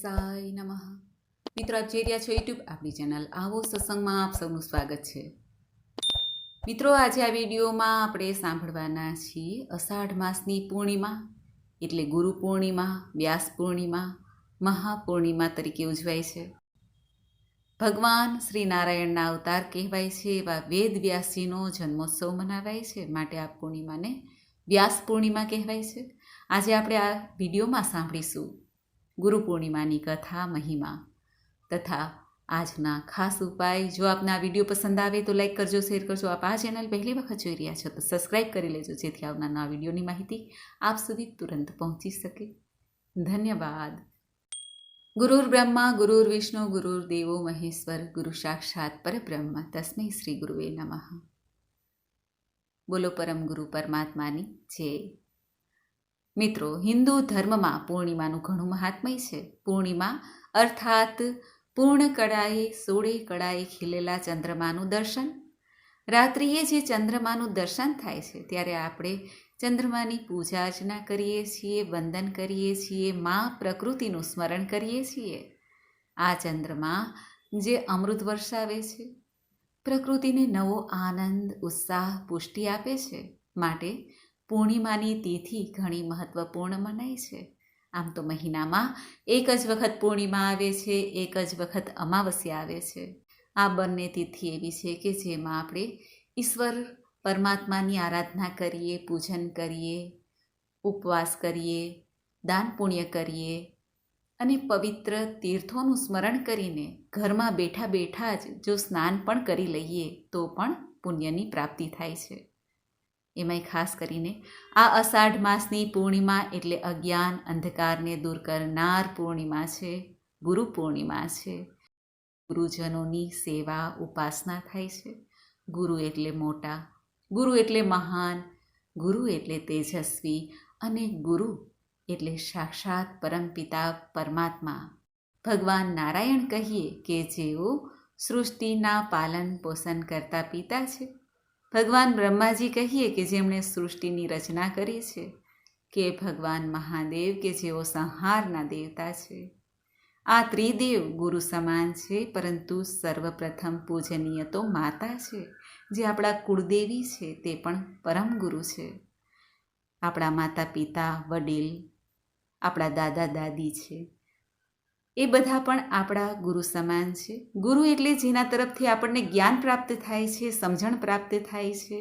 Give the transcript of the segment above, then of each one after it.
ગણેશાય નમઃ. મિત્રો, આપ જોઈ રહ્યા છો યુટ્યુબ આપણી ચેનલ આવો સત્સંગમાં આપ સૌનું સ્વાગત છે. મિત્રો, આજે આ વિડીયોમાં આપણે સાંભળવાના છીએ અષાઢ માસની પૂર્ણિમા એટલે ગુરુ પૂર્ણિમા, વ્યાસ પૂર્ણિમા, મહાપૂર્ણિમા તરીકે ઉજવાય છે. ભગવાન શ્રી નારાયણના અવતાર કહેવાય છે એવા વેદ વ્યાસજીનો જન્મોત્સવ મનાવાય છે, માટે આ પૂર્ણિમાને વ્યાસ પૂર્ણિમા કહેવાય છે. આજે આપણે આ વિડીયોમાં સાંભળીશું ગુરુ પૂર્ણિમાની કથા, મહિમા તથા આજના ખાસ ઉપાય. જો આપને આ વિડીયો પસંદ આવે તો લાઈક કરજો, શેર કરજો. આપ આ ચેનલ પહેલી વખત જોઈ રહ્યા છો તો સબસ્ક્રાઈબ કરી લેજો, જેથી આવનાર નવા વિડીયોની માહિતી આપ સુધી તુરંત પહોંચી શકે. ધન્યવાદ. ગુરુર બ્રહ્મા ગુરુર વિષ્ણુ ગુરુર દેવો મહેશ્વર, ગુરુ સાક્ષાત પરબ્રહ્મ તસ્મૈ શ્રી ગુરુવે નમઃ. બોલો પરમ ગુરુ પરમાત્માની જય. મિત્રો, હિન્દુ ધર્મમાં પૂર્ણિમાનું ઘણું મહાત્મય છે. પૂર્ણિમા અર્થાત પૂર્ણ કળાએ 16 કળાએ ખીલેલા ચંદ્રમાનું દર્શન. રાત્રિએ જે ચંદ્રમાનું દર્શન થાય છે ત્યારે આપણે ચંદ્રમાની પૂજા અર્ચના કરીએ છીએ, વંદન કરીએ છીએ, મા પ્રકૃતિનું સ્મરણ કરીએ છીએ. આ ચંદ્રમા જે અમૃત વર્ષાવે છે, પ્રકૃતિને નવો આનંદ, ઉત્સાહ, પુષ્ટિ આપે છે, માટે પૂર્ણિમાની તિથિ ઘણી મહત્વપૂર્ણ મનાય છે. આમ તો મહિનામાં એક જ વખત પૂર્ણિમા આવે છે, એક જ વખત અમાવસ્યા આવે છે. આ બંને તિથિ એવી છે કે જેમાં આપણે ઈશ્વર પરમાત્માની આરાધના કરીએ, પૂજન કરીએ, ઉપવાસ કરીએ, દાન પુણ્ય કરીએ અને પવિત્ર તીર્થોનું સ્મરણ કરીને ઘરમાં બેઠા બેઠા જ જો સ્નાન પણ કરી લઈએ તો પણ પુણ્યની પ્રાપ્તિ થાય છે. એમાંય ખાસ કરીને આ અષાઢ માસની પૂર્ણિમા એટલે અજ્ઞાન અંધકારને દૂર કરનાર પૂર્ણિમા છે, ગુરુ પૂર્ણિમા છે. ગુરુજનોની સેવા, ઉપાસના થાય છે. ગુરુ એટલે મોટા, ગુરુ એટલે મહાન, ગુરુ એટલે તેજસ્વી અને ગુરુ એટલે સાક્ષાત પરમપિતા પરમાત્મા ભગવાન નારાયણ કહીએ કે જેઓ સૃષ્ટિના પાલન પોષણ કરતા પિતા છે. ભગવાન બ્રહ્માજી કહીએ કે જેમણે સૃષ્ટિની રચના કરી છે, કે ભગવાન મહાદેવ કે જેઓ સંહારના દેવતા છે. આ ત્રિદેવ ગુરુ સમાન છે, પરંતુ સર્વપ્રથમ પૂજનીય તો માતા છે, જે આપણા કુળદેવી છે, તે પણ પરમ ગુરુ છે. આપણા માતા પિતા, વડીલ, આપણા દાદા દાદી છે, એ બધા પણ આપણા ગુરુ સમાન છે. ગુરુ એટલે જેના તરફથી આપણને જ્ઞાન પ્રાપ્ત થાય છે, સમજણ પ્રાપ્ત થાય છે,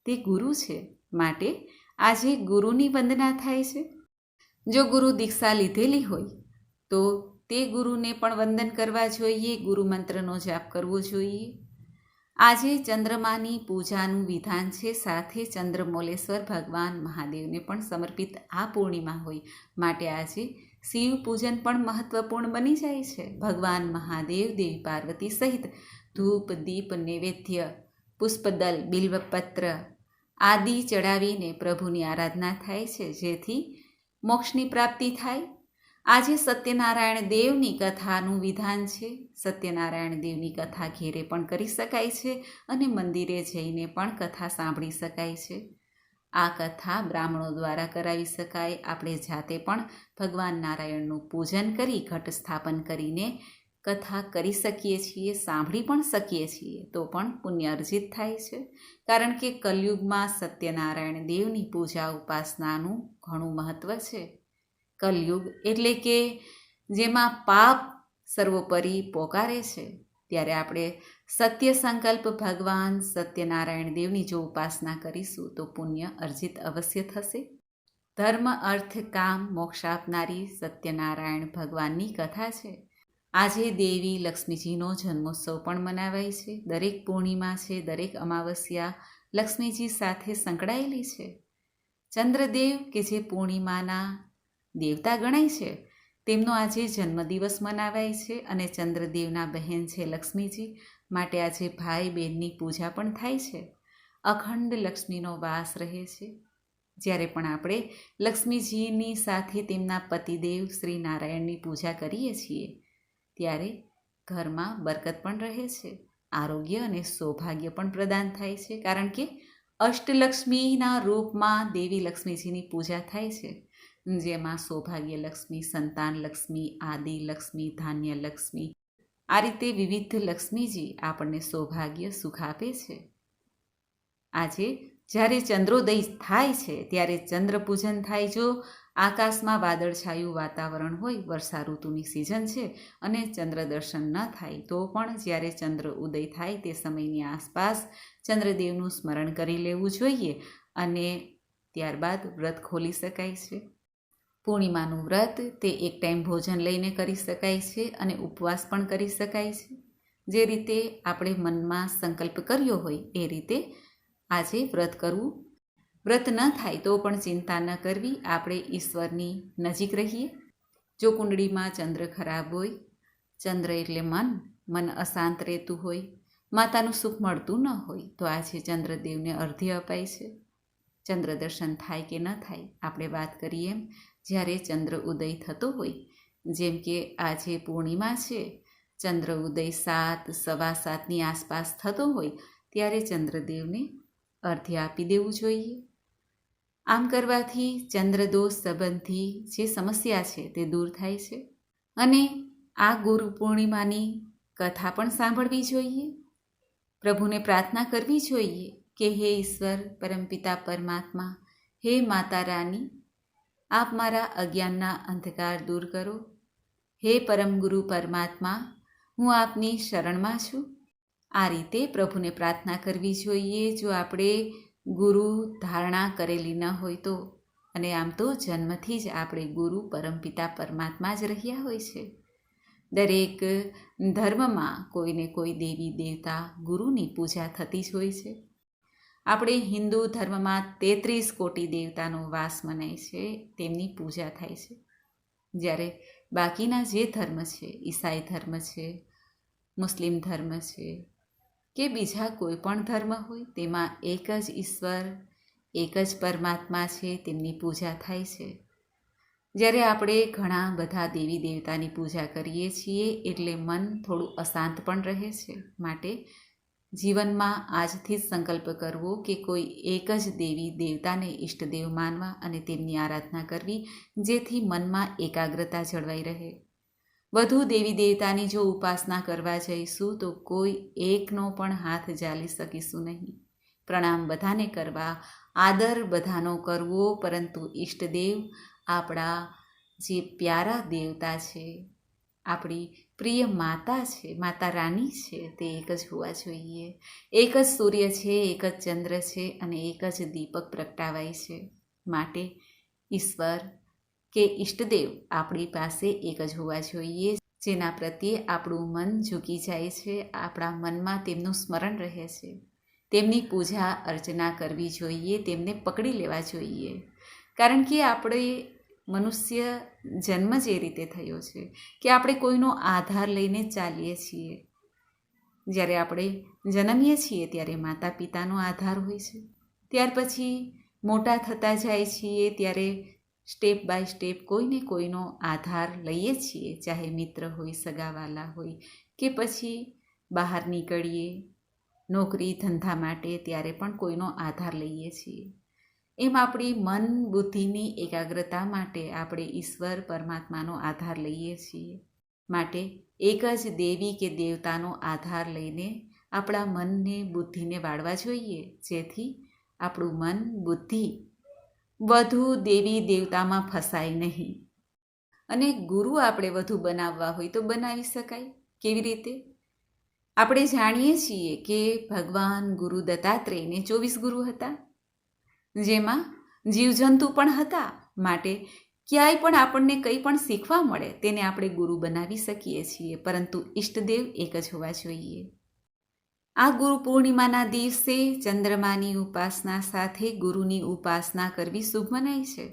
તે ગુરુ છે. માટે આજે ગુરુની વંદના થાય છે. જો ગુરુ દીક્ષા લીધેલી હોય તો તે ગુરુને પણ વંદન કરવા જોઈએ, ગુરુ મંત્રનો જાપ કરવો જોઈએ. આજે ચંદ્રમાની પૂજાનું વિધાન છે, સાથે ચંદ્રમૌલેશ્વર ભગવાન મહાદેવને પણ સમર્પિત આ પૂર્ણિમા હોય, માટે આજે શિવ પૂજન પણ મહત્વપૂર્ણ બની જાય છે. ભગવાન મહાદેવ, દેવી પાર્વતી સહિત ધૂપ, દીપ, નૈવેદ્ય, પુષ્પદલ, બિલ્વપત્ર આદિ ચડાવીને પ્રભુની આરાધના થાય છે, જેથી મોક્ષની પ્રાપ્તિ થાય. આજે સત્યનારાયણ દેવની કથાનું વિધાન છે. સત્યનારાયણ દેવની કથા ઘેરે પણ કરી શકાય છે અને મંદિરે જઈને પણ કથા સાંભળી શકાય છે. આ કથા બ્રાહ્મણો દ્વારા કરાવી શકાય. આપણે જાતે પણ ભગવાન નારાયણનું પૂજન કરી ઘટ સ્થાપન કરીને કથા કરી શકીએ છીએ, સાંભળી પણ શકીએ છીએ, તો પણ પુણ્ય અર્જિત થાય છે. કારણ કે કલયુગમાં સત્યનારાયણ દેવની પૂજા ઉપાસનાનું ઘણું મહત્ત્વ છે. કલયુગ એટલે કે જેમાં પાપ સર્વોપરી પોકારે છે, ત્યારે આપણે સત્ય સંકલ્પ ભગવાન સત્યનારાયણ દેવની જો ઉપાસના કરીશું તો પુણ્ય અર્જિત અવશ્ય થશે. ધર્મ, અર્થ, કામ, મોક્ષ આપનારી સત્યનારાયણ ભગવાનની કથા છે. આજે દેવી લક્ષ્મીજીનો જન્મોત્સવ પણ મનાવાય છે. દરેક પૂર્ણિમા છે, દરેક અમાવસ્યા લક્ષ્મીજી સાથે સંકળાયેલી છે. ચંદ્રદેવ કે જે પૂર્ણિમાના દેવતા ગણાય છે, તેમનો આજે જન્મદિવસ મનાવાય છે અને ચંદ્રદેવના બહેન છે લક્ષ્મીજી, માટે આજે ભાઈ બહેનની પૂજા પણ થાય છે. અખંડ લક્ષ્મીનો વાસ રહે છે. જ્યારે પણ આપણે લક્ષ્મીજીની સાથે તેમના પતિદેવ શ્રી નારાયણની પૂજા કરીએ છીએ ત્યારે ઘરમાં બરકત પણ રહે છે, આરોગ્ય અને સૌભાગ્ય પણ પ્રદાન થાય છે. કારણ કે અષ્ટલક્ષ્મીના રૂપમાં દેવી લક્ષ્મીજીની પૂજા થાય છે. જેમાં સૌભાગ્ય લક્ષ્મી, સંતાન લક્ષ્મી, આદિ લક્ષ્મી, ધાન્ય લક્ષ્મી, આ રીતે વિવિધ લક્ષ્મીજી આપણને સૌભાગ્ય સુખ આપે છે. આજે જ્યારે ચંદ્રોદય થાય છે ત્યારે ચંદ્ર પૂજન થાય. જો આકાશમાં વાદળછાયું વાતાવરણ હોય, વર્ષા ઋતુની સિઝન છે અને ચંદ્ર દર્શન ન થાય તો પણ જ્યારે ચંદ્ર ઉદય થાય તે સમયની આસપાસ ચંદ્રદેવનું સ્મરણ કરી લેવું જોઈએ અને ત્યારબાદ વ્રત ખોલી શકાય છે. પૂર્ણિમાનું વ્રત તે એક ટાઈમ ભોજન લઈને કરી શકાય છે અને ઉપવાસ પણ કરી શકાય છે. જે રીતે આપણે મનમાં સંકલ્પ કર્યો હોય એ રીતે આજે વ્રત કરવું. વ્રત ન થાય તો પણ ચિંતા ન કરવી, આપણે ઈશ્વરની નજીક રહીએ. જો કુંડળીમાં ચંદ્ર ખરાબ હોય, ચંદ્ર એટલે મન અશાંત રહેતું હોય, માતાનું સુખ મળતું ન હોય તો આજે ચંદ્રદેવને અર્ધ્ય અપાય છે. ચંદ્ર દર્શન થાય કે ન થાય, આપણે વાત કરીએ એમ જ્યારે ચંદ્ર ઉદય થતો હોય, જેમ કે આજે પૂર્ણિમા છે, ચંદ્ર ઉદય 7, 7:15ની આસપાસ થતો હોય ત્યારે ચંદ્રદેવને અર્ધ્ય આપી દેવું જોઈએ. આમ કરવાથી ચંદ્રદોષ સંબંધી જે સમસ્યા છે તે દૂર થાય છે. અને આ ગુરુ પૂર્ણિમાની કથા પણ સાંભળવી જોઈએ. પ્રભુને પ્રાર્થના કરવી જોઈએ કે હે ઈશ્વર, પરમપિતા પરમાત્મા, હે માતા રાની, આપ મારા અજ્ઞાનના અંધકાર દૂર કરો. હે પરમ ગુરુ પરમાત્મા, હું આપની શરણમાં છું. આ રીતે પ્રભુને પ્રાર્થના કરવી જોઈએ. જો આપણે ગુરુ ધારણા કરેલી ન હોય તો, અને આમ તો જન્મથી જ આપણે ગુરુ પરમપિતા પરમાત્મા જ રહ્યા હોય છે. દરેક ધર્મમાં કોઈને કોઈ દેવી દેવતા ગુરુની પૂજા થતી જ હોય છે. આપણે હિન્દુ ધર્મમાં 33 કોટી દેવતાનો વાસ મનાય છે, તેમની પૂજા થાય છે. જ્યારે બાકીના જે ધર્મ છે, ઈસાઈ ધર્મ છે, મુસ્લિમ ધર્મ છે કે બીજા કોઈ પણ ધર્મ હોય, તેમાં એક જ ઈશ્વર, એક જ પરમાત્મા છે, તેમની પૂજા થાય છે. જ્યારે આપણે ઘણા બધા દેવી દેવતાની પૂજા કરીએ છીએ એટલે મન થોડું અશાંત પણ રહે છે. માટે જીવનમાં આજથી જ સંકલ્પ કરવો કે કોઈ એક જ દેવી દેવતાને ઈષ્ટદેવ માનવા અને તેમની આરાધના કરવી, જેથી મનમાં એકાગ્રતા જળવાઈ રહે. વધુ દેવી દેવતાની જો ઉપાસના કરવા જઈશું તો કોઈ એકનો પણ હાથ ઝાલી શકીશું નહીં. પ્રણામ બધાને કરવા, આદર બધાનો કરવો, પરંતુ ઈષ્ટદેવ આપણા જે પ્યારા દેવતા છે, આપણી પ્રિય માતા છે, માતા રાની છે, તે એક જ હોવા જોઈએ. એક જ સૂર્ય છે, એક જ ચંદ્ર છે અને એક જ દીપક પ્રગટાવાય છે. માટે ઈશ્વર કે ઈષ્ટદેવ આપણી પાસે એક જ હોવા જોઈએ, જેના પ્રત્યે આપણું મન ઝૂકી જાય છે, આપણા મનમાં તેમનું સ્મરણ રહે છે. તેમની પૂજા અર્ચના કરવી જોઈએ, તેમને પકડી લેવા જોઈએ. કારણ કે આપણે મનુષ્ય જન્મ જ એ રીતે થયો છે કે આપણે કોઈનો આધાર લઈને ચાલીએ છીએ. જ્યારે આપણે જન્મીએ છીએ ત્યારે માતા પિતાનો આધાર હોય છે. ત્યાર પછી મોટા થતા જાય છીએ ત્યારે સ્ટેપ બાય સ્ટેપ કોઈને કોઈનો આધાર લઈએ છીએ, ચાહે મિત્ર હોય, સગાવાલા હોય કે પછી બહાર નીકળીએ નોકરી ધંધા માટે, ત્યારે પણ કોઈનો આધાર લઈએ છીએ. એમ આપણી મન બુદ્ધિની એકાગ્રતા માટે આપણે ઈશ્વર પરમાત્માનો આધાર લઈએ છીએ. માટે એક જ દેવી કે દેવતાનો આધાર લઈને આપણા મનને બુદ્ધિને વાળવા જોઈએ, જેથી આપણું મન બુદ્ધિ વધુ દેવી દેવતામાં ફસાય નહીં. અને ગુરુ આપણે વધુ બનાવવા હોય તો બનાવી શકાય. કેવી રીતે? આપણે જાણીએ છીએ કે ભગવાન ગુરુ દત્તાત્રેયને 24 ગુરુ હતા, જેમાં જીવજંતુ પણ હતા. માટે ક્યાંય પણ આપણને કંઈ પણ શીખવા મળે તેને આપણે ગુરુ બનાવી શકીએ છીએ, પરંતુ ઈષ્ટદેવ એક જ હોવા જોઈએ. આ ગુરુ પૂર્ણિમાના દિવસે ચંદ્રમાની ઉપાસના સાથે ગુરુની ઉપાસના કરવી શુભ મનાય છે.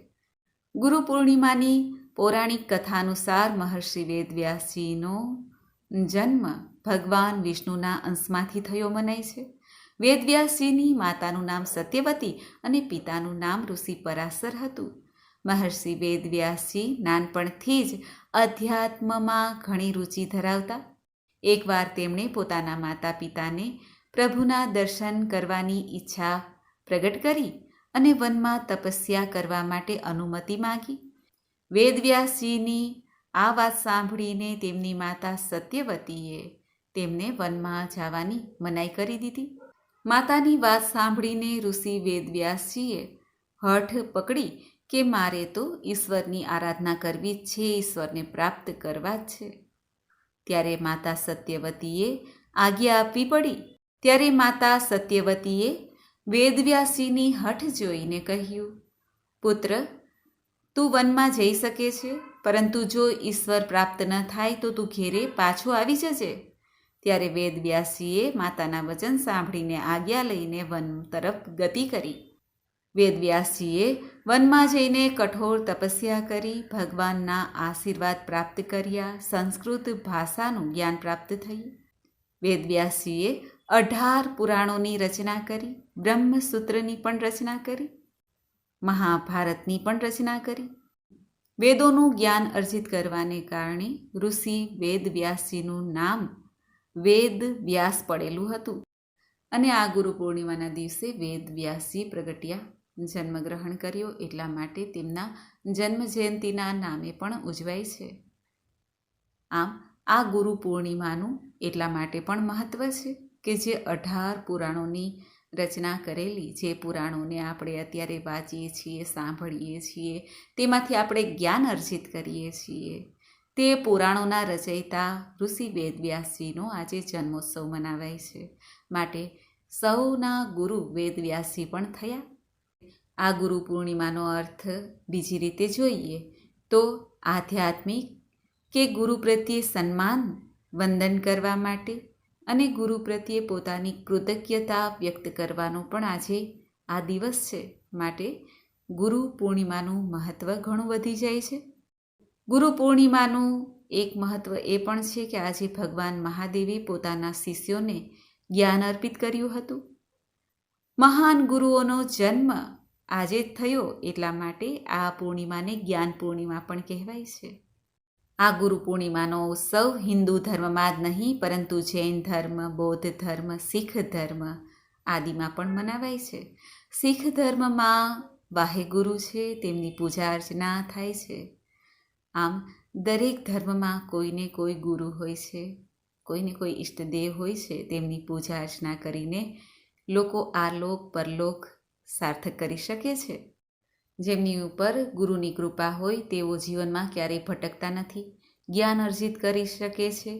ગુરુ પૂર્ણિમાની પૌરાણિક કથા અનુસાર મહર્ષિ વેદવ્યાસજીનો જન્મ ભગવાન વિષ્ણુના અંશમાંથી થયો મનાય છે. વેદવ્યાસજીની માતાનું નામ સત્યવતી અને પિતાનું નામ ઋષિ પરાશર હતું. મહર્ષિ વેદવ્યાસજી નાનપણથી જ અધ્યાત્મમાં ઘણી રુચિ ધરાવતા. એકવાર તેમણે પોતાના માતા પિતાને પ્રભુના દર્શન કરવાની ઈચ્છા પ્રગટ કરી અને વનમાં તપસ્યા કરવા માટે અનુમતિ માંગી. વેદવ્યાસજીની આ વાત સાંભળીને તેમની માતા સત્યવતીએ તેમને વનમાં જવાની મનાઈ કરી દીધી. માતાની વાત સાંભળીને ઋષિ વેદવ્યાસજીએ હઠ પકડી કે મારે તો ઈશ્વરની આરાધના કરવી જ છે, ઈશ્વરને પ્રાપ્ત કરવા જ છે. ત્યારે માતા સત્યવતીએ આજ્ઞા આપવી પડી. ત્યારે માતા સત્યવતીએ વેદવ્યાસજીની હઠ જોઈને કહ્યું, પુત્ર, તું વનમાં જઈ શકે છે, પરંતુ જો ઈશ્વર પ્રાપ્ત ન થાય તો તું ઘેરે પાછો આવી જજે. ત્યારે વેદવ્યાસજીએ માતાના વચન સાંભળીને આજ્ઞા લઈને વન તરફ ગતિ કરી. વેદવ્યાસજીએ વનમાં જઈને કઠોર તપસ્યા કરી, ભગવાનના આશીર્વાદ પ્રાપ્ત કર્યા, સંસ્કૃત ભાષાનું જ્ઞાન પ્રાપ્ત થયું. વેદવ્યાસજીએ 18 પુરાણોની રચના કરી, બ્રહ્મસૂત્રની પણ રચના કરી, મહાભારતની પણ રચના કરી. વેદોનું જ્ઞાન અર્જિત કરવાને કારણે ઋષિ વેદવ્યાસજીનું નામ વેદ વ્યાસ પડેલું હતું. અને આ ગુરુ પૂર્ણિમાના દિવસે વેદવ્યાસજી પ્રગટ્યા, જન્મગ્રહણ કર્યો, એટલા માટે તેમના જન્મ જયંતિના નામે પણ ઉજવાય છે. આમ આ ગુરુ પૂર્ણિમાનું એટલા માટે પણ મહત્ત્વ છે કે જે 18 પુરાણોની રચના કરેલી, જે પુરાણોને આપણે અત્યારે વાંચીએ છીએ, સાંભળીએ છીએ, તેમાંથી આપણે જ્ઞાન અર્જિત કરીએ છીએ, તે પુરાણોના રચયિતા ઋષિ વેદવ્યાસજીનો આજે જન્મોત્સવ મનાવાય છે. માટે સૌના ગુરુ વેદવ્યાસજી પણ થયા. આ ગુરુ પૂર્ણિમાનો અર્થ બીજી રીતે જોઈએ તો આધ્યાત્મિક કે ગુરુ પ્રત્યે સન્માન વંદન કરવા માટે અને ગુરુ પ્રત્યે પોતાની કૃતજ્ઞતા વ્યક્ત કરવાનો પણ આજે આ દિવસ છે. માટે ગુરુ પૂર્ણિમાનું મહત્ત્વ ઘણું વધી જાય છે. ગુરુ પૂર્ણિમાનું એક મહત્ત્વ એ પણ છે કે આજે ભગવાન મહાદેવે પોતાના શિષ્યોને જ્ઞાન અર્પિત કર્યું હતું. મહાન ગુરુઓનો જન્મ આજે જ થયો, એટલા માટે આ પૂર્ણિમાને જ્ઞાન પૂર્ણિમા પણ કહેવાય છે. આ ગુરુ પૂર્ણિમાનો ઉત્સવ હિન્દુ ધર્મમાં જ નહીં, પરંતુ જૈન ધર્મ, બૌદ્ધ ધર્મ, શીખ ધર્મ આદિમાં પણ મનાવાય છે. શીખ ધર્મમાં વાહેગુરુ છે, તેમની પૂજા અર્ચના થાય છે. આમ દરેક ધર્મમાં કોઈને કોઈ ગુરુ હોય છે, કોઈને કોઈ ઈષ્ટદેવ હોય છે. તેમની પૂજા અર્ચના કરીને લોકો આલોક પરલોક સાર્થક કરી શકે છે. જેમની ઉપર ગુરુની કૃપા હોય તેઓ જીવનમાં ક્યારેય ભટકતા નથી, જ્ઞાન અર્જિત કરી શકે છે,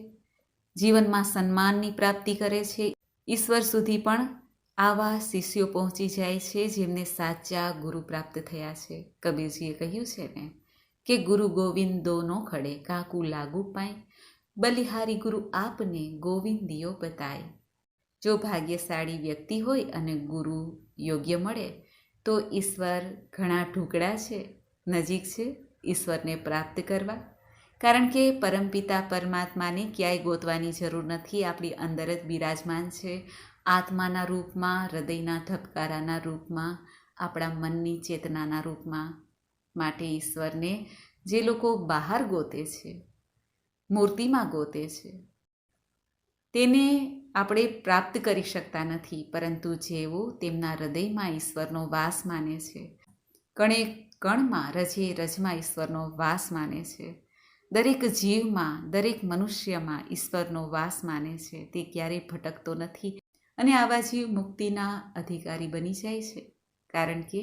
જીવનમાં સન્માનની પ્રાપ્તિ કરે છે. ઈશ્વર સુધી પણ આવા શિષ્યો પહોંચી જાય છે જેમને સાચા ગુરુ પ્રાપ્ત થયા છે. કબીરજીએ કહ્યું છે ને કે ગુરુ ગોવિંદ દોનો ખડે, કાકુ લાગુ પાય, બલિહારી ગુરુ આપને ગોવિંદિયો બતાય. જો ભાગ્યશાળી વ્યક્તિ હોય અને ગુરુ યોગ્ય મળે તો ઈશ્વર ઘણા ઢુકડા છે, નજીક છે ઈશ્વરને પ્રાપ્ત કરવા. કારણ કે પરમપિતા પરમાત્માને ક્યાંય ગોતવાની જરૂર નથી, આપણી અંદર જ બિરાજમાન છે, આત્માના રૂપમાં, હૃદયના ધબકારાના રૂપમાં, આપણા મનની ચેતનાના રૂપમાં. માટે ઈશ્વરને જે લોકો બહાર ગોતે છે, મૂર્તિમાં ગોતે છે, તેને આપણે પ્રાપ્ત કરી શકતા નથી. પરંતુ જેઓ તેમના હૃદયમાં ઈશ્વરનો વાસ માને છે, કણે કણમાં, રજે રજમાં ઈશ્વરનો વાસ માને છે, દરેક જીવમાં, દરેક મનુષ્યમાં ઈશ્વરનો વાસ માને છે, તે ક્યારેય ભટકતો નથી. અને આવા જીવ મુક્તિના અધિકારી બની જાય છે. કારણ કે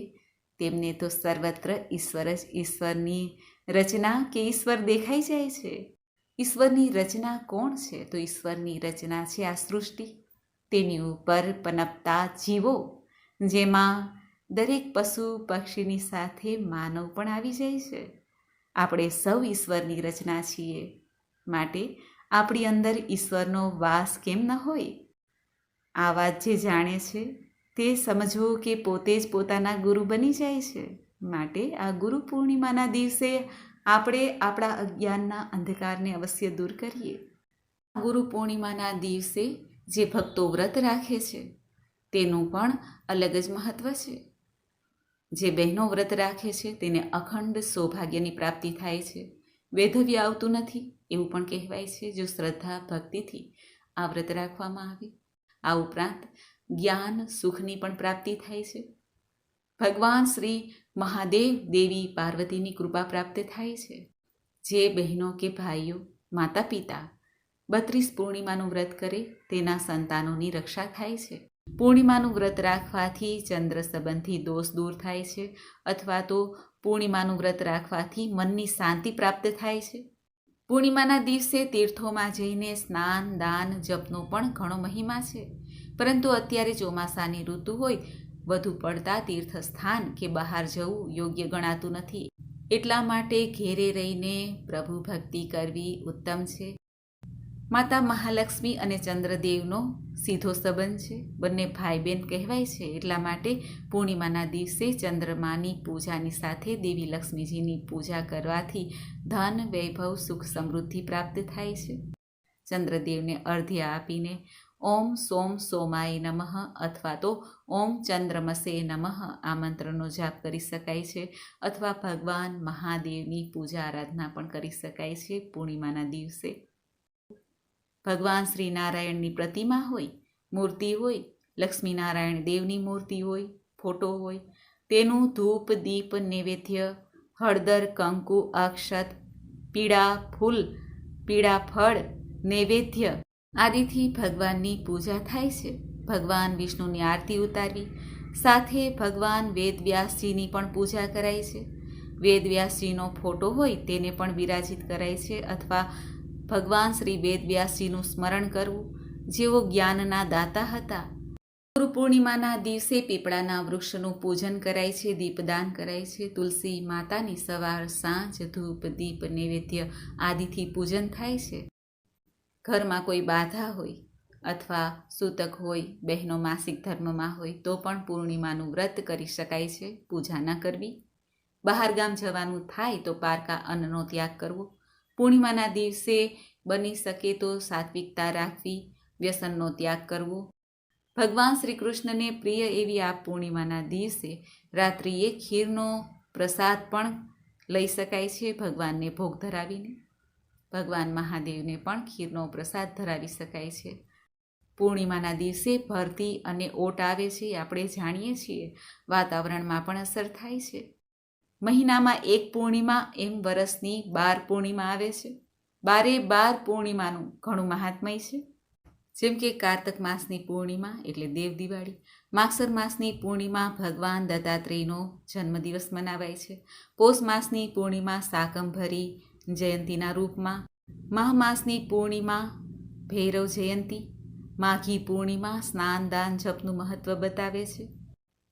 તેમને તો સર્વત્ર ઈશ્વર જ, ઈશ્વરની રચના કે ઈશ્વર દેખાઈ જાય છે. ઈશ્વરની રચના કોણ છે? તો ઈશ્વરની રચના છે આ સૃષ્ટિ, તેની ઉપર પનપતા જીવો, જેમાં દરેક પશુ પક્ષીની સાથે માનવ પણ આવી જાય છે. આપણે સૌ ઈશ્વરની રચના છીએ. માટે આપણી અંદર ઈશ્વરનો વાસ કેમ ન હોય? આ વાત જે જાણે છે તે સમજવું કે પોતે જ પોતાના ગુરુ બની જાય છે. માટે આ ગુરુ પૂર્ણિમાના દિવસે આપણે આપણા અજ્ઞાનના અંધકારને અવશ્ય દૂર કરીએ. ગુરુ પૂર્ણિમાના દિવસે જે ભક્તો વ્રત રાખે છે તેનું પણ અલગ જ મહત્ત્વ છે. જે બહેનો વ્રત રાખે છે તેને અખંડ સૌભાગ્યની પ્રાપ્તિ થાય છે, વૈધવ્ય આવતું નથી એવું પણ કહેવાય છે, જો શ્રદ્ધા ભક્તિથી આ વ્રત રાખવામાં આવે. આ ઉપરાંત જ્ઞાન સુખની પણ પ્રાપ્તિ થાય છે. ભગવાન શ્રી મહાદેવ દેવી પાર્વતીની કૃપા પ્રાપ્ત થાય છે. જે બહેનો કે ભાઈઓ, માતા પિતા 32 પૂર્ણિમાનું વ્રત કરે તેના સંતાનોની રક્ષા થાય છે. પૂર્ણિમાનું વ્રત રાખવાથી ચંદ્ર સંબંધી દોષ દૂર થાય છે, અથવા તો પૂર્ણિમાનું વ્રત રાખવાથી મનની શાંતિ પ્રાપ્ત થાય છે. પૂર્ણિમાના દિવસે તીર્થોમાં જઈને સ્નાન, દાન, જપનો પણ ઘણો મહિમા છે. પરંતુ અત્યારે ચોમાસાની ઋતુ હોય, વધુ પડતા તીર્થસ્થાન કે બહાર જવું યોગ્ય ગણાતું નથી. એટલા માટે ઘેરે રહીને પ્રભુ ભક્તિ કરવી ઉત્તમ છે. માતા મહાલક્ષ્મી અને ચંદ્રદેવનો સીધો સંબંધ છે. બંને ભાઈ બહેન કહેવાય છે. એટલા માટે પૂર્ણિમાના દિવસે ચંદ્રમાની પૂજાની સાથે દેવી લક્ષ્મીજીની પૂજા કરવાથી ધન, વૈભવ, સુખ, સમૃદ્ધિ પ્રાપ્ત થાય છે. ચંદ્રદેવને અર્ધ્ય આપીને ઓમ સોમ સોમાય નમઃ અથવા તો ઓમ ચંદ્રમસે નમઃ આ મંત્રનો જાપ કરી શકાય છે, અથવા ભગવાન મહાદેવની પૂજા આરાધના પણ કરી શકાય છે. પૂર્ણિમાના દિવસે ભગવાન શ્રી નારાયણની પ્રતિમા હોય, મૂર્તિ હોય, લક્ષ્મીનારાયણ દેવની મૂર્તિ હોય, ફોટો હોય, તેનું ધૂપ, દીપ, નૈવેદ્ય, હળદર, કંકુ, અક્ષત, પીળા ફૂલ, પીળા ફળ, નૈવેદ્ય આદિથી ભગવાનની પૂજા થાય છે. ભગવાન વિષ્ણુની આરતી ઉતારવી, સાથે ભગવાન વેદવ્યાસજીની પણ પૂજા કરાય છે. વેદવ્યાસજીનો ફોટો હોય તેને પણ વિરાજિત કરાય છે, અથવા ભગવાન શ્રી વેદવ્યાસજીનું સ્મરણ કરવું, જેઓ જ્ઞાનના દાતા હતા. ગુરુ પૂર્ણિમાના દિવસે પીપળાના વૃક્ષનું પૂજન કરાય છે, દીપદાન કરાય છે. તુલસી માતાની સવાર સાંજ ધૂપ, દીપ, નૈવેદ્ય આદિથી પૂજન થાય છે. ઘરમાં કોઈ બાધા હોય અથવા સૂતક હોય, બહેનો માસિક ધર્મમાં હોય તો પણ પૂર્ણિમાનું વ્રત કરી શકાય છે. પૂજા ન કરવી. બહાર ગામ જવાનું થાય તો પારકા અન્નનો ત્યાગ કરવો. પૂર્ણિમાના દિવસે બની શકે તો સાત્વિકતા રાખવી, વ્યસનનો ત્યાગ કરવો. ભગવાન શ્રી કૃષ્ણને પ્રિય એવી આ પૂર્ણિમાના દિવસે રાત્રિએ ખીરનો પ્રસાદ પણ લઈ શકાય છે. ભગવાનને ભોગ ધરાવીને ભગવાન મહાદેવને પણ ખીરનો પ્રસાદ ધરાવી શકાય છે. પૂર્ણિમાના દિવસે ભરતી અને ઓટ આવે છે, આપણે જાણીએ છીએ. વાતાવરણમાં પણ અસર થાય છે. મહિનામાં એક પૂર્ણિમા એમ વરસની 12 પૂર્ણિમા આવે છે. 12 પૂર્ણિમાનું ઘણું મહાત્મય છે. જેમ કે કારતક માસની પૂર્ણિમા એટલે દેવ દિવાળી, માગસર માસની પૂર્ણિમા ભગવાન દત્તાત્રેયનો જન્મદિવસ મનાવાય છે. પોષ માસની પૂર્ણિમા શાકંભરી જયંતીના રૂપમાં, મહા માસની પૂર્ણિમા ભૈરવ જયંતી, માઘી પૂર્ણિમા સ્નાન, દાન, જપનું મહત્વ બતાવે છે.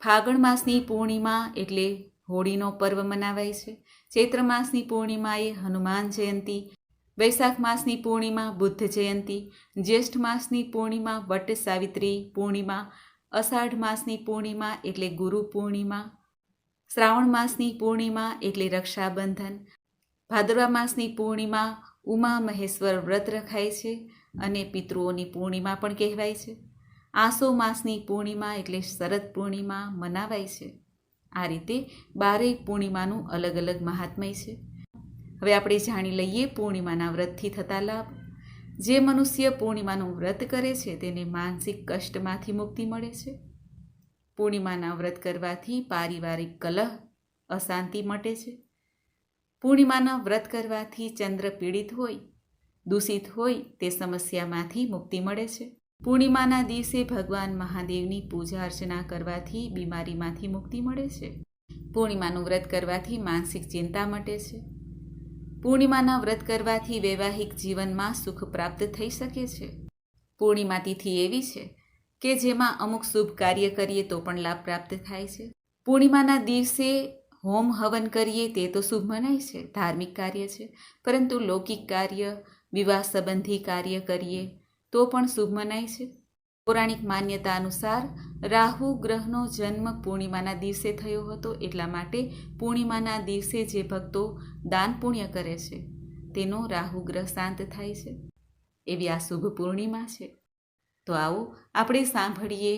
ફાગણ માસની પૂર્ણિમા એટલે હોળીનો પર્વ મનાવાય છે. ચૈત્ર માસની પૂર્ણિમાએ હનુમાન જયંતી, વૈશાખ માસની પૂર્ણિમા બુદ્ધ જયંતી, જ્યેષ્ઠ માસની પૂર્ણિમા વટ સાવિત્રી પૂર્ણિમા, અષાઢ માસની પૂર્ણિમા એટલે ગુરુ પૂર્ણિમા, શ્રાવણ માસની પૂર્ણિમા એટલે રક્ષાબંધન, ભાદરવા માસની પૂર્ણિમા ઉમા મહેશ્વર વ્રત રખાય છે અને પિતૃઓની પૂર્ણિમા પણ કહેવાય છે. આસો માસની પૂર્ણિમા એટલે શરદ પૂર્ણિમા મનાવાય છે. આ રીતે 12 પૂર્ણિમાનું અલગ અલગ મહાત્મય છે. હવે આપણે જાણી લઈએ પૂર્ણિમાના વ્રતથી થતા લાભ. જે મનુષ્ય પૂર્ણિમાનું વ્રત કરે છે તેને માનસિક કષ્ટમાંથી મુક્તિ મળે છે. પૂર્ણિમાના વ્રત કરવાથી પારિવારિક કલહ, અશાંતિ મટે છે. પૂર્ણિમાના વ્રત કરવાથી ચંદ્ર પીડિત હોય, દૂષિત હોય તે સમસ્યામાંથી મુક્તિ મળે છે. પૂર્ણિમાના દિવસે ભગવાન મહાદેવની પૂજા અર્ચના કરવાથી બીમારીમાંથી મુક્તિ મળે છે. પૂર્ણિમાનું વ્રત કરવાથી માનસિક ચિંતા મટે છે. પૂર્ણિમાના વ્રત કરવાથી વૈવાહિક જીવનમાં સુખ પ્રાપ્ત થઈ શકે છે. પૂર્ણિમા તિથિ એવી છે કે જેમાં અમુક શુભ કાર્ય કરીએ તો પણ લાભ પ્રાપ્ત થાય છે. પૂર્ણિમાના દિવસે હોમ હવન કરીએ તે તો શુભ મનાય છે, ધાર્મિક કાર્ય છે. પરંતુ લૌકિક કાર્ય, વિવાહ સંબંધી કાર્ય કરીએ તો પણ શુભ મનાય છે. પૌરાણિક માન્યતા અનુસાર રાહુ ગ્રહનો જન્મ પૂર્ણિમાના દિવસે થયો હતો. એટલા માટે પૂર્ણિમાના દિવસે જે ભક્તો દાન પુણ્ય કરે છે તેનો રાહુ ગ્રહ શાંત થાય છે. એવી આ શુભ પૂર્ણિમા છે. તો આવો આપણે સાંભળીએ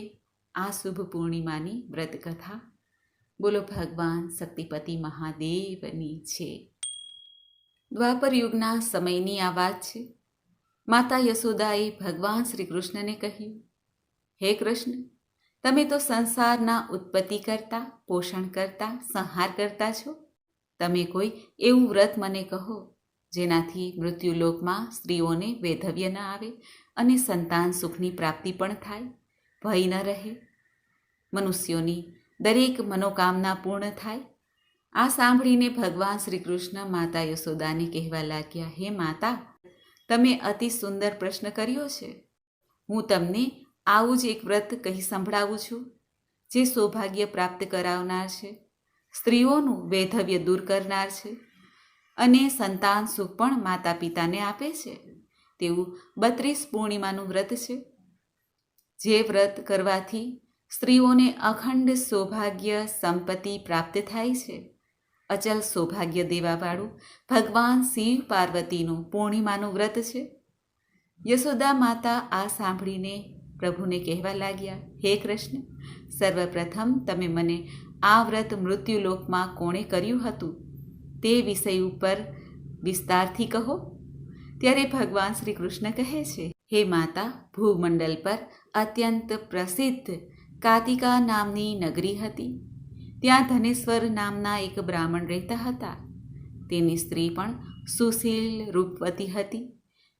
આ શુભ પૂર્ણિમાની વ્રત કથા. બોલો ભગવાન શક્તિપતિ મહાદેવની છે. દ્વાપર યુગના સમયની આ વાત છે. માતા યશોદાએ ભગવાન શ્રી કૃષ્ણને કહ્યું, હે કૃષ્ણ, તમે તો સંસારના ઉત્પત્તિ કરતા, પોષણ કરતા, સંહાર કરતા છો. તમે કોઈ એવું વ્રત મને કહો જેનાથી મૃત્યુલોકમાં સ્ત્રીઓને વૈધવ્ય ન આવે અને સંતાન સુખની પ્રાપ્તિ પણ થાય, ભય ન રહે, મનુષ્યોની દરેક મનોકામના પૂર્ણ થાય. આ સાંભળીને ભગવાન શ્રી કૃષ્ણ માતા યશોદાને કહેવા લાગ્યા, હે માતા, તમે અતિ સુંદર પ્રશ્ન કર્યો છે. હું તમને આવું જ એક વ્રત કહી સંભળાવું છું, જે સૌભાગ્ય પ્રાપ્ત કરાવનાર છે, સ્ત્રીઓનું વૈધવ્ય દૂર કરનાર છે અને સંતાન સુખ પણ માતા પિતાને આપે છે. તેવું 32 પૂર્ણિમાનું વ્રત છે. જે વ્રત કરવાથી સ્ત્રીઓને અખંડ સૌભાગ્ય સંપત્તિ પ્રાપ્ત થાય છે. અચલ સૌભાગ્ય દેવાવાળું ભગવાન શિવ પાર્વતીનું પૂર્ણિમાનું વ્રત છે. યશોદા માતા આ સાંભળીને પ્રભુને કહેવા લાગ્યા, હે કૃષ્ણ, સર્વપ્રથમ તમે મને આ વ્રત મૃત્યુલોકમાં કોણે કર્યું હતું તે વિષય ઉપર વિસ્તારથી કહો. ત્યારે ભગવાન શ્રી કૃષ્ણ કહે છે, હે માતા, ભૂમંડળ પર અત્યંત પ્રસિદ્ધ કાતિકા નામની નગરી હતી. ત્યાં ધનેશ્વર નામના એક બ્રાહ્મણ રહેતા હતા. તેની સ્ત્રી પણ સુશીલ રૂપવતી હતી.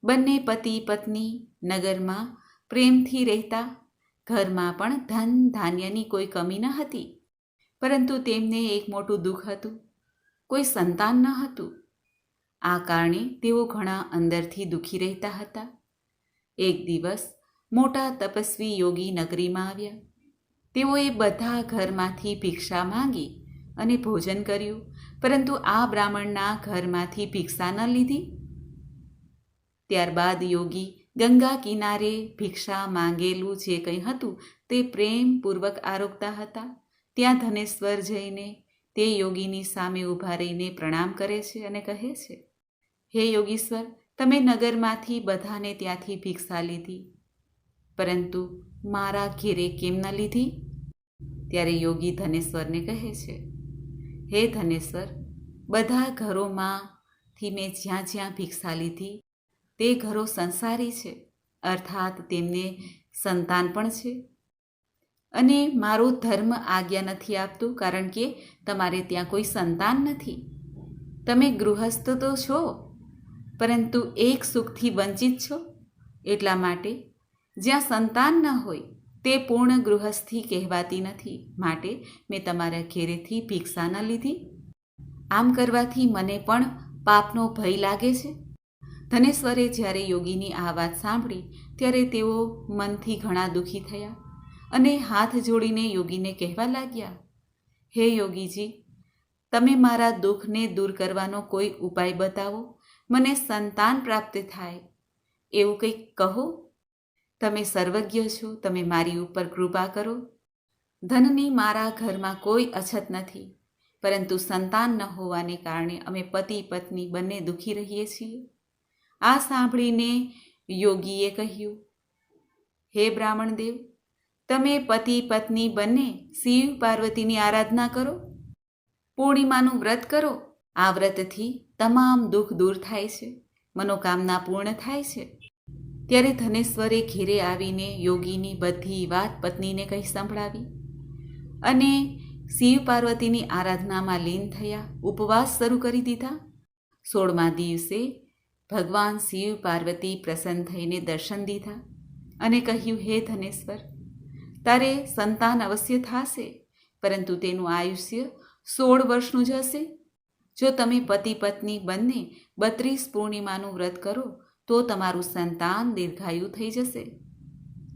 બંને પતિ પત્ની નગરમાં પ્રેમથી રહેતા. ઘરમાં પણ ધન ધાન્યની કોઈ કમી ન હતી. પરંતુ તેમને એક મોટું દુઃખ હતું, કોઈ સંતાન ન હતું. આ કારણે તેઓ ઘણા અંદરથી દુઃખી રહેતા હતા. એક દિવસ મોટા તપસ્વી યોગી નગરીમાં આવ્યા. તેઓએ બધા ઘરમાંથી ભિક્ષા માંગી અને ભોજન કર્યું, પરંતુ આ બ્રાહ્મણના ઘરમાંથી ભિક્ષા ન લીધી. ત્યારબાદ યોગી ગંગા કિનારે ભિક્ષા માંગેલું જે કંઈ હતું તે પ્રેમપૂર્વક આરોગતા હતા. ત્યાં ધનેશ્વર જઈને તે યોગીની સામે ઊભા રહીને પ્રણામ કરે છે અને કહે છે, હે યોગીશ્વર, તમે નગરમાંથી બધાને ત્યાંથી ભિક્ષા લીધી, પરંતુ મારા ઘેરે કેમ ન લીધી? ત્યારે યોગી ધનેશ્વરને કહે છે, હે ધનેશ્વર, બધા ઘરોમાંથી મેં જ્યાં જ્યાં ભિક્ષા લીધી તે ઘરો સંસારી છે, અર્થાત તેમને સંતાન પણ છે. અને મારો ધર્મ આજ્ઞા નથી આપતું, કારણ કે તમારે ત્યાં કોઈ સંતાન નથી. તમે ગૃહસ્થ તો છો, પરંતુ એક સુખથી વંચિત છો. એટલા માટે જ્યાં સંતાન ન હોય તે પૂર્ણ ગૃહસ્થી કહેવાતી નથી. માટે મેં તમારા ઘેરેથી ભિક્ષા ન લીધી. આમ કરવાથી મને પણ પાપનો ભય લાગે છે. ધનેશ્વરે જ્યારે યોગીની આ વાત સાંભળી ત્યારે તેઓ મનથી ઘણા દુઃખી થયા અને હાથ જોડીને યોગીને કહેવા લાગ્યા, હે યોગીજી, તમે મારા દુઃખને દૂર કરવાનો કોઈ ઉપાય બતાવો. મને સંતાન પ્રાપ્ત થાય એવું કંઈક કહો. તમે સર્વજ્ઞ છો, તમે મારી ઉપર કૃપા કરો. ધનની મારા ઘરમાં કોઈ અછત નથી, પરંતુ સંતાન ન હોવાને કારણે અમે પતિ પત્ની બંને દુઃખી રહીએ છીએ. આ સાંભળીને યોગીએ કહ્યું, હે બ્રાહ્મણદેવ, તમે પતિ પત્ની બંને શિવ પાર્વતીની આરાધના કરો, પૂર્ણિમાનું વ્રત કરો. આ વ્રતથી તમામ દુઃખ દૂર થાય છે, મનોકામના પૂર્ણ થાય છે. ત્યારે ધનેશ્વરે ઘેરે આવીને યોગીની બધી વાત પત્નીને કહી સંભળાવી અને શિવ પાર્વતીની આરાધનામાં લીન થયા. ઉપવાસ શરૂ કરી દીધા. 16મા દિવસે ભગવાન શિવ પાર્વતી પ્રસન્ન થઈને દર્શન દીધા અને કહ્યું, હે ધનેશ્વર, તારે સંતાન અવશ્ય થશે, પરંતુ તેનું આયુષ્ય 16 વર્ષનું જ હશે. જો તમે પતિ પત્ની બંને 32 પૂર્ણિમાનું વ્રત કરો તો તમારું સંતાન દીર્ઘાયુ થઈ જશે.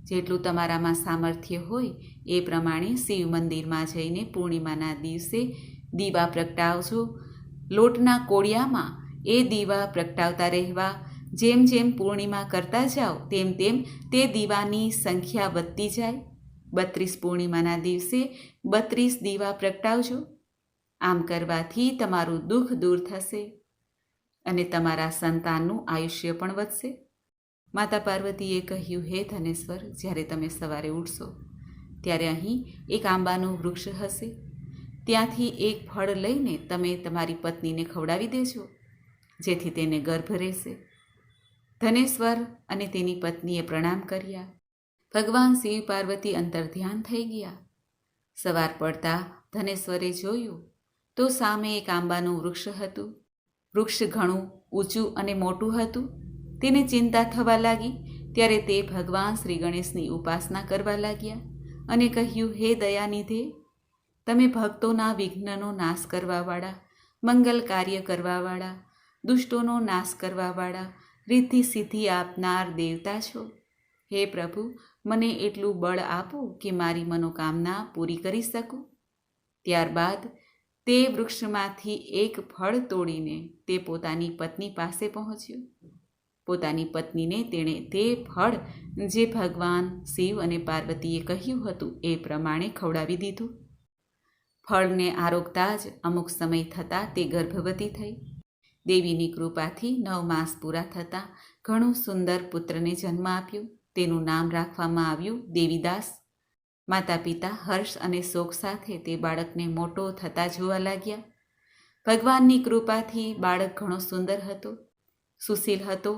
જેટલું તમારામાં સામર્થ્ય હોય એ પ્રમાણે શિવ મંદિરમાં જઈને પૂર્ણિમાના દિવસે દીવા પ્રગટાવજો. લોટના કોળિયામાં એ દીવા પ્રગટાવતા રહેવા. જેમ જેમ પૂર્ણિમા કરતા જાઓ તેમ તેમ તે દીવાની સંખ્યા વધતી જાય. 32 પૂર્ણિમાના દિવસે 32 દીવા પ્રગટાવજો. આમ કરવાથી તમારું દુઃખ દૂર થશે અને તમારા સંતાનનું આયુષ્ય પણ વધશે. માતા પાર્વતીએ કહ્યું, હે ધનેશ્વર, જ્યારે તમે સવારે ઉઠશો ત્યારે અહીં એક આંબાનું વૃક્ષ હશે. ત્યાંથી એક ફળ લઈને તમે તમારી પત્નીને ખવડાવી દેજો, જેથી તેને ગર્ભ રહેશે. ધનેશ્વર અને તેની પત્નીએ પ્રણામ કર્યા. ભગવાન શિવ પાર્વતી અંતર ધ્યાન થઈ ગયા. સવાર પડતા ધનેશ્વરે જોયું તો સામે એક આંબાનું વૃક્ષ હતું. વૃક્ષ ઘણું ઊંચું અને મોટું હતું. તેને ચિંતા થવા લાગી. ત્યારે તે ભગવાન શ્રી ગણેશની ઉપાસના કરવા લાગ્યા અને કહ્યું, હે દયાનિધે, તમે ભક્તોના વિઘ્નનો નાશ કરવાવાળા, મંગલ કાર્ય કરવાવાળા, દુષ્ટોનો નાશ કરવાવાળા, રિદ્ધિ સિદ્ધિ આપનાર દેવતા છો. હે પ્રભુ, મને એટલું બળ આપો કે મારી મનોકામના પૂરી કરી શકું. ત્યારબાદ તે વૃક્ષમાંથી એક ફળ તોડીને તે પોતાની પત્ની પાસે પહોંચ્યો. પોતાની પત્નીને તેણે તે ફળ જે ભગવાન શિવ અને પાર્વતીએ કહ્યું હતું એ પ્રમાણે ખવડાવી દીધું. ફળને આરોગતા જ અમુક સમય થતાં તે ગર્ભવતી થઈ. દેવીની કૃપાથી 9 માસ પૂરા થતાં ઘણું સુંદર પુત્રને જન્મ આપ્યો. તેનું નામ રાખવામાં આવ્યું દેવીદાસ. માતા પિતા હર્ષ અને શોક સાથે તે બાળકને મોટો થતા જોવા લાગ્યા. ભગવાનની કૃપાથી બાળક ઘણો સુંદર હતો, સુશીલ હતો,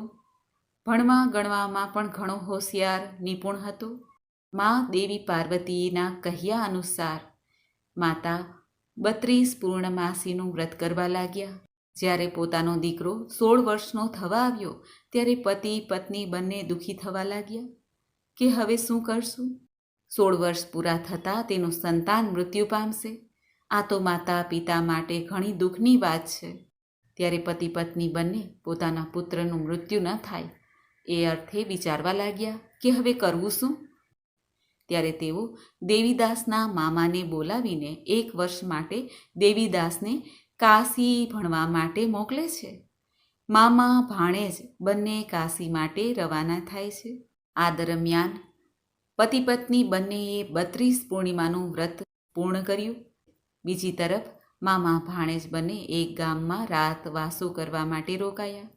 ભણવા ગણવામાં પણ ઘણો હોશિયાર, નિપુણ હતો. મા દેવી પાર્વતીના કહ્યા અનુસાર માતા 32 પૂર્ણમાસીનું વ્રત કરવા લાગ્યા. જ્યારે પોતાનો દીકરો 16 વર્ષનો થવા આવ્યો ત્યારે પતિ પત્ની બંને દુઃખી થવા લાગ્યા કે હવે શું કરશું? 16 વર્ષ પૂરા થતાં તેનું સંતાન મૃત્યુ પામશે. આ તો માતા પિતા માટે ઘણી દુઃખની વાત છે. ત્યારે પતિ પત્ની બંને પોતાના પુત્રનું મૃત્યુ ન થાય એ અર્થે વિચારવા લાગ્યા કે હવે કરવું શું? ત્યારે તેઓ દેવીદાસના મામાને બોલાવીને 1 વર્ષ માટે દેવીદાસને કાશી ભણવા માટે મોકલે છે. મામા ભાણેજ બંને કાશી માટે રવાના થાય છે. આ દરમિયાન પતિ પત્ની બંનેએ 32 પૂર્ણિમાનું વ્રત પૂર્ણ કર્યું. બીજી તરફ મામા ભાણેજ બંને એક ગામમાં રાત વાસો કરવા માટે રોકાયા.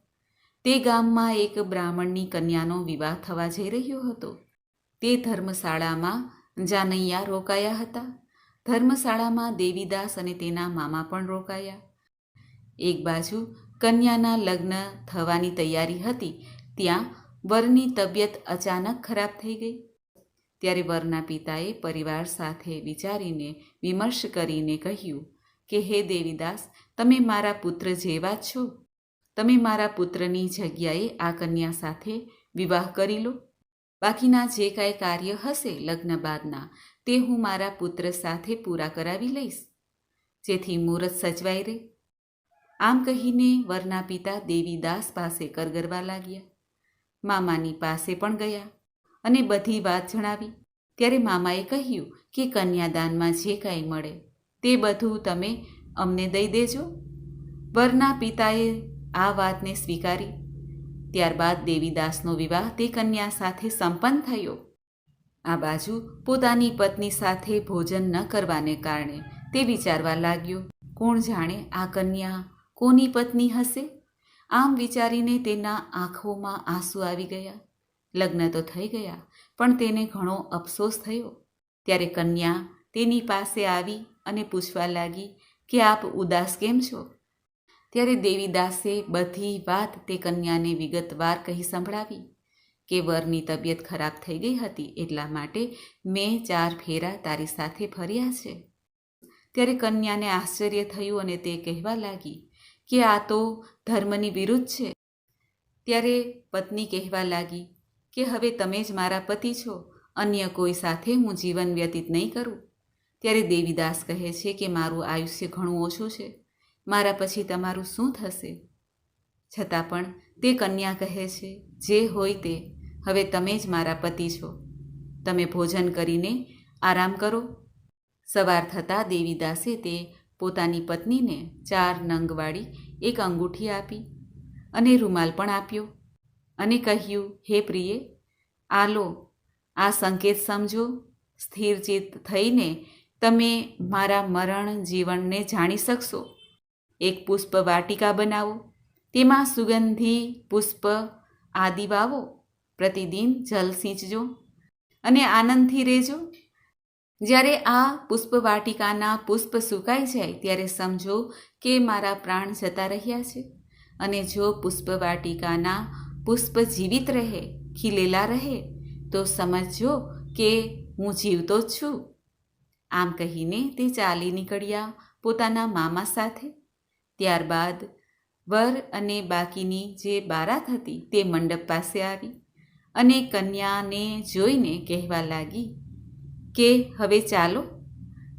તે ગામમાં એક બ્રાહ્મણની કન્યાનો વિવાહ થવા જઈ રહ્યો હતો. તે ધર્મશાળામાં જાનૈયા રોકાયા હતા. ધર્મશાળામાં દેવીદાસ અને તેના મામા પણ રોકાયા. એક બાજુ કન્યાના લગ્ન થવાની તૈયારી હતી, ત્યાં વરની તબિયત અચાનક ખરાબ થઈ ગઈ. ત્યારે વરના પિતાએ પરિવાર સાથે વિચારીને વિમર્શ કરીને કહ્યું કે હે દેવીદાસ, તમે મારા પુત્ર જેવા જ છો. તમે મારા પુત્રની જગ્યાએ આ કન્યા સાથે વિવાહ કરી લો. બાકીના જે કાંઈ કાર્ય હશે લગ્ન બાદના તે હું મારા પુત્ર સાથે પૂરા કરાવી લઈશ, જેથી મુહૂર્ત સચવાઈ રહે. આમ કહીને વરના પિતા દેવીદાસ પાસે કરગરવા લાગ્યા. મામાની પાસે પણ ગયા અને બધી વાત જણાવી. ત્યારે મામાએ કહ્યું કે કન્યાદાનમાં જે કાંઈ મળે તે બધું તમે અમને દઈ દેજો. વરના પિતાએ આ વાતને સ્વીકારી. ત્યારબાદ દેવીદાસનો વિવાહ તે કન્યા સાથે સંપન્ન થયો. આ બાજુ પોતાની પત્ની સાથે ભોજન ન કરવાને કારણે તે વિચારવા લાગ્યો, કોણ જાણે આ કન્યા કોની પત્ની હશે? આમ વિચારીને તેના આંખોમાં આંસુ આવી ગયા. લગ્ન તો થઈ ગયા, પણ તેને ઘણો અફસોસ થયો. ત્યારે કન્યા તેની પાસે આવી અને પૂછવા લાગી કે આપ ઉદાસ કેમ છો? ત્યારે દેવીદાસે બધી વાત તે કન્યાને વિગતવાર કહી સંભળાવી કે વરની તબિયત ખરાબ થઈ ગઈ હતી, એટલા માટે મેં 4 ફેરા તારી સાથે ફર્યા છે. ત્યારે કન્યાને આશ્ચર્ય થયું અને તે કહેવા લાગી કે આ તો ધર્મની વિરુદ્ધ છે. ત્યારે પત્ની કહેવા લાગી કે હવે તમે જ મારા પતિ છો, અન્ય કોઈ સાથે હું જીવન વ્યતીત નહીં કરું. ત્યારે દેવીદાસ કહે છે કે મારું આયુષ્ય ઘણું ઓછું છે, મારા પછી તમારું શું થશે? છતાં પણ તે કન્યા કહે છે, જે હોય તે, હવે તમે જ મારા પતિ છો. તમે ભોજન કરીને આરામ કરો. સવાર થતાં દેવીદાસે તે પોતાની પત્નીને 4 નંગવાળી એક અંગૂઠી આપી અને રૂમાલ પણ આપ્યો અને કહ્યું, હે પ્રિય, આ લો, આ સંકેત સમજો. સ્થિરચિત્ત થઈને તમે મારા મરણ જીવનને જાણી શકશો. એક પુષ્પ વાટિકા બનાવો, તેમાં સુગંધી પુષ્પ આદિ વાવો, પ્રતિદિન જલ સિંચજો અને આનંદથી રહેજો. જ્યારે આ પુષ્પ વાટિકાના પુષ્પ સુકાઈ જાય ત્યારે સમજો કે મારા પ્રાણ જતા રહ્યા છે. અને જો પુષ્પ વાટિકાના પુષ્પ જીવિત રહે, ખીલેલા રહે, તો સમજજો કે હું જીવતો જ છું. આમ કહીને તે ચાલી નીકળ્યા પોતાના મામા સાથે. ત્યારબાદ વર અને બાકીની જે બારાત હતી તે મંડપ પાસે આવી અને કન્યાને જોઈને કહેવા લાગી કે હવે ચાલો.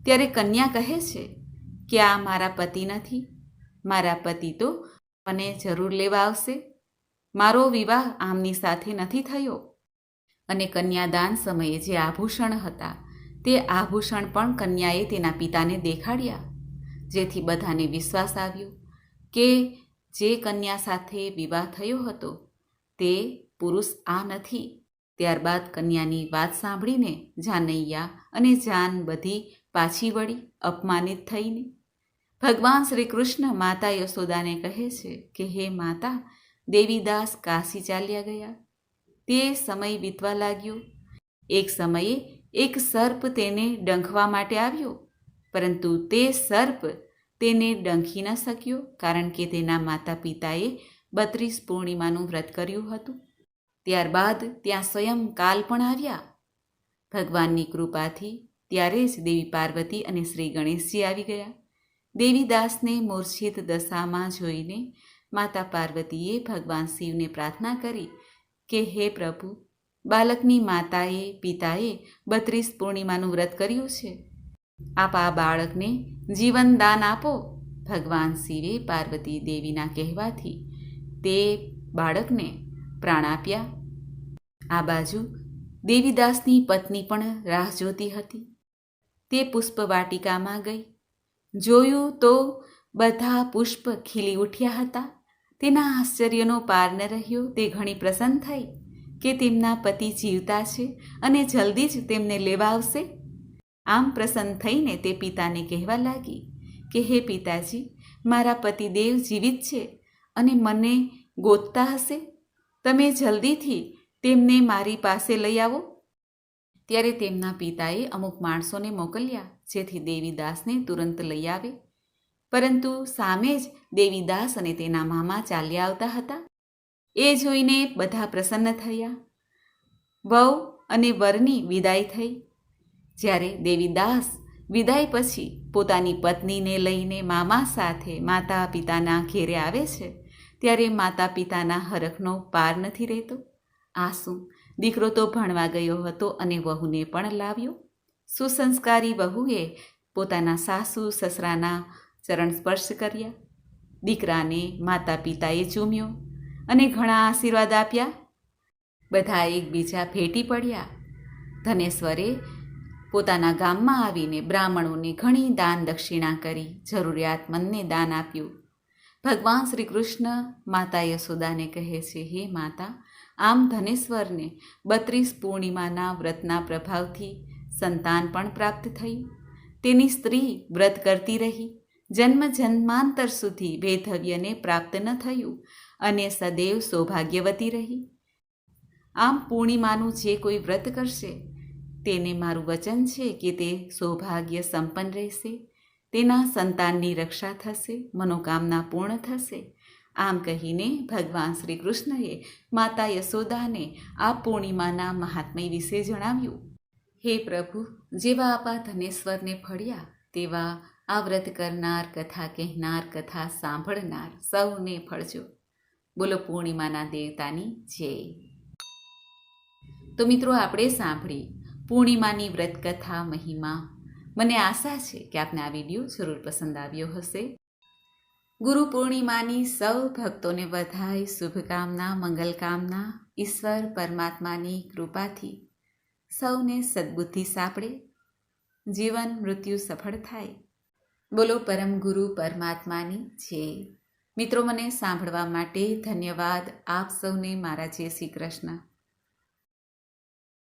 ત્યારે કન્યા કહે છે કે આ મારા પતિ નથી. મારા પતિ તો મને જરૂર લેવા આવશે. મારો વિવાહ આમની સાથે નથી થયો. અને કન્યાદાન સમયે જે આભૂષણ હતા તે આભૂષણ પણ કન્યાએ તેના પિતાને દેખાડ્યા, જેથી બધાને વિશ્વાસ આવ્યો કે જે કન્યા સાથે વિવાહ થયો હતો તે પુરુષ આ નથી. ત્યારબાદ કન્યાની વાત સાંભળીને જાનૈયા અને જાન બધી પાછી વળી અપમાનિત થઈને. ભગવાન શ્રી કૃષ્ણ માતા યશોદાને કહે છે કે હે માતા, દેવીદાસ કાશી ચાલ્યા ગયા. તે સમય વીતવા લાગ્યો. એક સમયે એક સર્પ તેને ડંખવા માટે આવ્યો, પરંતુ તે સર્પ તેને ડંખી ન શક્યો, કારણ કે તેના માતા પિતાએ 32 પૂર્ણિમાનું વ્રત કર્યું હતું. ત્યારબાદ ત્યાં સ્વયં કાલ પણ આવ્યા. ભગવાનની કૃપાથી ત્યારે જ દેવી પાર્વતી અને શ્રી ગણેશજી આવી ગયા. દેવીદાસને મૂર્છિત દશામાં જોઈને માતા પાર્વતીએ ભગવાન શિવને પ્રાર્થના કરી કે હે પ્રભુ, બાળકની માતાએ પિતાએ 32 પૂર્ણિમાનું વ્રત કર્યું છે. આપ આ બાળકને જીવન દાન આપો. ભગવાન શિવે પાર્વતી દેવીના કહેવાથી તે બાળકને પ્રાણ આપ્યા. આ બાજુ દેવીદાસની પત્ની પણ રાહ જોતી હતી. તે પુષ્પવાટિકામાં ગઈ. જોયું તો બધા પુષ્પ ખીલી ઉઠ્યા હતા. તેના આશ્ચર્યનો પાર ન રહ્યો. તે ઘણી પ્રસન્ન થઈ કે તેમના પતિ જીવતા છે અને જલ્દી જ તેમને લેવા આવશે. આમ પ્રસન્ન થઈને તે પિતાને કહેવા લાગી કે હે પિતાજી, મારા પતિદેવ જીવિત છે અને મને ગોતતા હશે. તમે જલ્દીથી તેમને મારી પાસે લઈ આવો. ત્યારે તેમના પિતાએ અમુક માણસોને મોકલ્યા, જેથી દેવીદાસને તુરંત લઈ આવે. પરંતુ સામે જ દેવીદાસ અને તેના મામા ચાલ્યા આવતા હતા. એ જોઈને બધા પ્રસન્ન થયા. વહુ અને વરની વિદાય થઈ. જ્યારે દેવીદાસ વિદાય પછી પોતાની પત્નીને લઈને મામા સાથે માતા પિતાના ઘેરે આવે છે, ત્યારે માતા પિતાના હરખનો પાર નથી રહેતો. આ શું, દીકરો તો ભણવા ગયો હતો અને વહુને પણ લાવ્યો. સુસંસ્કારી વહુએ પોતાના સાસુ સસરાના ચરણ સ્પર્શ કર્યા. દીકરાને માતા પિતાએ ચૂમ્યો અને ઘણા આશીર્વાદ આપ્યા. બધા એકબીજા ભેટી પડ્યા. ધનેશ્વરે પોતાના ગામમાં આવીને બ્રાહ્મણોને ઘણી દાન દક્ષિણા કરી, જરૂરિયાતમંદને દાન આપ્યું. ભગવાન શ્રી કૃષ્ણ માતા યશોદાને કહે છે, હે માતા, આમ ધનેશ્વરને 32 પૂર્ણિમાના વ્રતના પ્રભાવથી સંતાન પણ પ્રાપ્ત થયું. તેની સ્ત્રી વ્રત કરતી રહી. જન્મ જન્માંતર સુધી વૈધવ્યને પ્રાપ્ત ન થયું અને સદૈવ સૌભાગ્યવતી રહી. આમ પૂર્ણિમાનું જે કોઈ વ્રત કરશે તેને મારું વચન છે કે તે સૌભાગ્ય સંપન્ન રહેશે. તેના સંતાનની રક્ષા થશે, મનોકામના પૂર્ણ થશે. આમ કહીને ભગવાન શ્રી કૃષ્ણએ માતા યશોદાને આ પૂર્ણિમાના મહાત્મ્ય વિશે જણાવ્યું. હે પ્રભુ, જેવા આપા ધનેશ્વરને ફળ્યા તેવા આ વ્રત કરનાર, કથા કહેનાર, કથા સાંભળનાર સૌને ફળજો. બોલો પૂર્ણિમાના દેવતાની જય. તો મિત્રો, આપણે સાંભળી પૂર્ણિમાની વ્રત કથા મહિમા. મને આશા છે કે આપને આ વિડીયો જરૂર પસંદ આવ્યો હશે. ગુરુ પૂર્ણિમાની સૌ ભક્તોને વધાય શુભકામના, મંગલકામના. ઈશ્વર પરમાત્માની કૃપાથી સૌને સદ્બુદ્ધિ સાંપડે, જીવન મૃત્યુ સફળ થાય. બોલો પરમ ગુરુ પરમાત્માની જય. મિત્રો, મને સાંભળવા માટે ધન્યવાદ. આપ સૌને મારા જય શ્રી કૃષ્ણ.